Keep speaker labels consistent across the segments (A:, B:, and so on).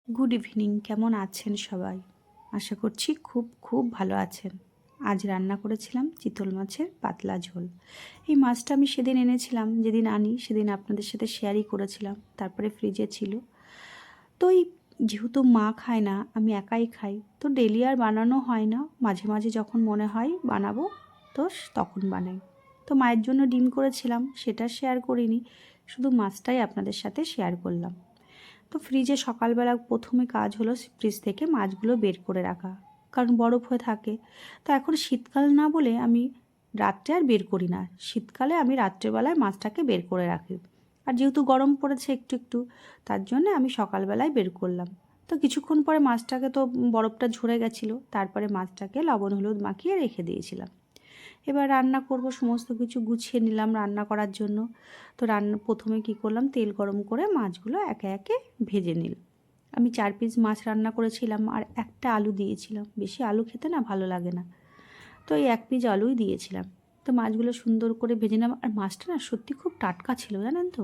A: Good evening. কেমন আছেন সবাই? আশা করছি খুব খুব ভালো আছেন। আজ রান্না করেছিলাম চিতল মাছের পাতলা ঝোল। এই মাছটা আমি সেদিন এনেছিলাম, যেদিন আনি সেদিন আপনাদের সাথে শেয়ারই করেছিলাম, তারপরে ফ্রিজে ছিল। তো এই যেহেতু মা খায় না, আমি একাই খাই, তো ডেলি আর বানানো হয় না। মাঝে মাঝে যখন মনে হয় বানাবো তো তখন বানাই। তো মায়ের জন্য ডিম করেছিলাম, সেটা শেয়ার করিনি, শুধু মাছটাই আপনাদের সাথে শেয়ার করলাম। তো ফ্রিজে সকালবেলা প্রথমে কাজ হলো ফ্রিজ থেকে মাছগুলো বের করে রাখা, কারণ বরফ হয়ে থাকে। তো এখন শীতকাল না বলে আমি রাত্রে আর বের করি না। শীতকালে আমি রাত্রেবেলায় মাছটাকে বের করে রাখি, আর যেহেতু গরম পড়েছে একটু একটু, তার জন্য আমি সকালবেলায় বের করলাম। তো কিছুক্ষণ পরে মাছটাকে তো বরফটা ঝরে গেছিলো, তারপরে মাছটাকে লবণ হলুদ মাখিয়ে রেখে দিয়েছিলাম। এবার রান্না করব, সমস্ত কিছু গুছিয়ে নিলাম রান্না করার জন্য। তো প্রথমে কি করলাম, তেল গরম করে মাছগুলো একে একে ভেজে নিলাম। আমি 4 পিস মাছ রান্না করেছিলাম আর একটা আলু দিয়েছিলাম, বেশি আলু খেতে না ভালো লাগে না, তো এই 1 পিস আলুই দিয়েছিলাম। তো মাছগুলো সুন্দর করে ভেজে নিলাম, আর মাছটা না সত্যি খুব টাটকা ছিল, জানেন তো,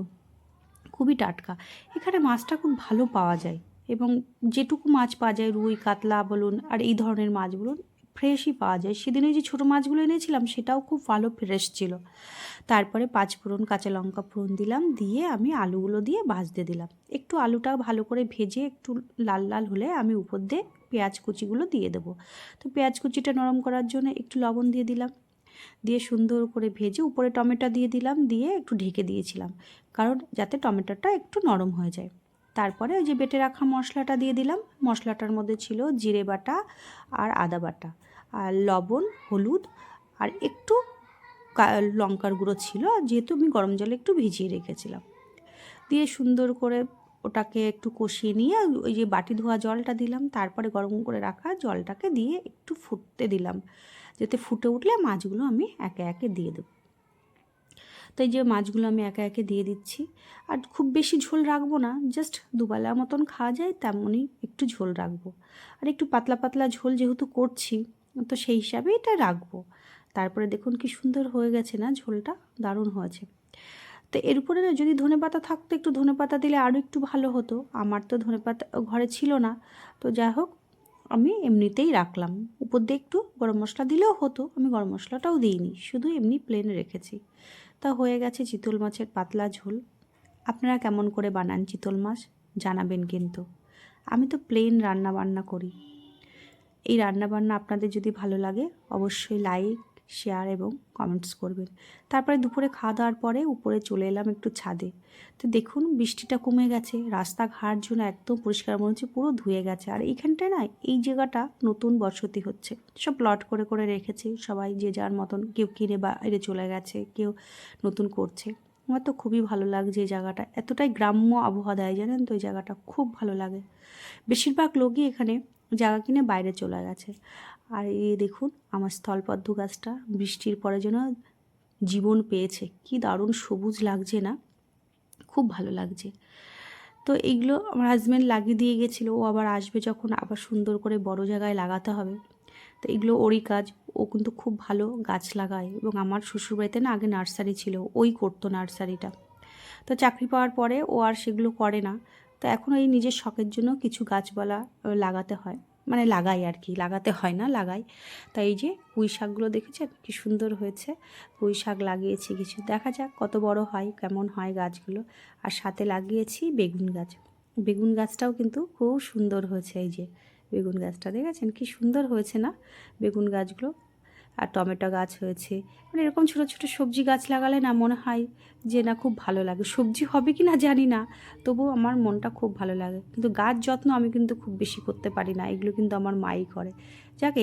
A: খুবই টাটকা। এখানে মাছটা খুব ভালো পাওয়া যায়, এবং যেটুকু মাছ পাওয়া যায়, রুই কাতলা বলুন আর এই ধরনের মাছ বলুন, ফ্রেশই পাওয়া যায়। সেদিনে যে ছোটো মাছগুলো এনেছিলাম সেটাও খুব ভালো ফ্রেশ ছিল। তারপরে 5 ফোড়ন, কাঁচা লঙ্কা ফোড়ন দিলাম, দিয়ে আমি আলুগুলো দিয়ে ভাজতে দিলাম। একটু আলুটা ভালো করে ভেজে একটু লাল লাল হলে আমি উপর দিয়ে পেঁয়াজ কুচিগুলো দিয়ে দেবো। তো পেঁয়াজ কুচিটা নরম করার জন্য একটু লবণ দিয়ে দিলাম, দিয়ে সুন্দর করে ভেজে উপরে টমেটো দিয়ে দিলাম, দিয়ে একটু ঢেকে দিয়েছিলাম, কারণ যাতে টমেটোটা একটু নরম হয়ে যায়। তারপরে ওই যে বেটে রাখা মশলাটা দিয়ে দিলাম। মশলাটার মধ্যে ছিল জিরে বাটা আর আদা বাটা আর লবণ, হলুদ আর একটু লঙ্কার গুঁড়ো ছিল, আর যেহেতু আমি গরম জলে একটু ভিজিয়ে রেখেছিলাম। দিয়ে সুন্দর করে ওটাকে একটু কষিয়ে নিয়ে ওই যে বাটি ধোয়া জলটা দিলাম, তারপরে গরম করে রাখা জলটাকে দিয়ে একটু ফুটতে দিলাম, যাতে ফুটে উঠলে মাছগুলো আমি একে একে দিয়ে দেবো। তো এই যে মাছগুলো আমি একে একে দিয়ে দিচ্ছি। আর খুব বেশি ঝোল রাখবো না, জাস্ট দুবেলা মতন খাওয়া যায় তেমনই একটু ঝোল রাখবো। আর একটু পাতলা পাতলা ঝোল যেহেতু করছি, তো সেই হিসাবে এটা রাখবো। তারপরে দেখুন কি সুন্দর হয়ে গেছে না ঝোলটা, দারুণ হয়েছে। তো এর উপরে না যদি ধনেপাতা থাকতো, একটু ধনেপাতা দিলে আরও একটু ভালো হতো। আমার তো ধনেপাতা ঘরে ছিল না, তো যাই হোক আমি এমনিতেই রাখলাম। উপর দিয়ে একটু গরম মশলা দিলেও হতো, আমি গরম মশলাটাও দিইনি, শুধু এমনি প্লেন রেখেছি। তা হয়ে গেছে চিতল মাছের পাতলা ঝোল। আপনারা কেমন করে বানান চিতল মাছ জানাবেন কিন্তু। আমি তো প্লেন রান্না বান্না করি। এই রান্নাবান্না আপনাদের যদি ভালো লাগে অবশ্যই লাইক, শেয়ার এবং কমেন্টস করবেন। তারপরে দুপুরে খাওয়া দাওয়ার পরে উপরে চলে এলাম একটু ছাদে। তো দেখুন বৃষ্টিটা কমে গেছে, রাস্তাঘাট জন্য একদম পরিষ্কার মনে হচ্ছে, পুরো ধুয়ে গেছে। আর এইখানটায় না, এই জায়গাটা নতুন বসতি হচ্ছে, সব প্লট করে করে রেখেছে সবাই, যে যার মতন, কেউ কিনে বাইরে চলে গেছে, কেউ নতুন করছে। আমার তো খুবই ভালো লাগছে এই জায়গাটা, এতটাই গ্রাম্য আবহাওয়া দেয় জানেন তো, এই জায়গাটা খুব ভালো লাগে। বেশিরভাগ লোকই এখানে জায়গা কিনে বাইরে চলে গেছে। আর এই দেখুন আমার স্থলপদ্ম গাছটা বৃষ্টির পরে যেন জীবন পেয়েছে, কি দারুণ সবুজ লাগছে না, খুব ভালো লাগছে। তো এইগুলো আমার হাজব্যান্ড লাগিয়ে দিয়ে গেছিলো, ও আবার আসবে যখন আবার সুন্দর করে বড় জায়গায় লাগাতে হবে। তো এগুলো ওরই কাজ, ও কিন্তু খুব ভালো গাছ লাগায়। এবং আমার শ্বশুরবাড়িতে না আগে নার্সারি ছিল, ওই করতো নার্সারিটা। তো চাকরি পাওয়ার পরে ও আর সেগুলো করে না। তো এখন এই নিজের শখের জন্য কিছু গাছপালা লাগাতে হয়, মানে লাগাই আর কি, লাগাতে হয় না, লাগাই। তাই এই যে পুঁই শাকগুলো দেখেছেন কি সুন্দর হয়েছে, পুঁই শাক লাগিয়েছি কিছু, দেখা যাক কত বড় হয়, কেমন হয় গাছগুলো। আর সাথে লাগিয়েছি বেগুন গাছ। বেগুন গাছটাও কিন্তু খুব সুন্দর হয়েছে, এই যে বেগুন গাছটা দেখেছেন কি সুন্দর হয়েছে না বেগুন গাছগুলো। আর টমেটো গাছ হয়েছে। মানে এরকম ছোটো ছোটো সবজি গাছ লাগালে না মনে হয় যে না খুব ভালো লাগে। সবজি হবে কি না জানি না, তবুও আমার মনটা খুব ভালো লাগে। কিন্তু গাছ যত্ন আমি কিন্তু খুব বেশি করতে পারি না, এগুলো কিন্তু আমার মাই করে। যাক এই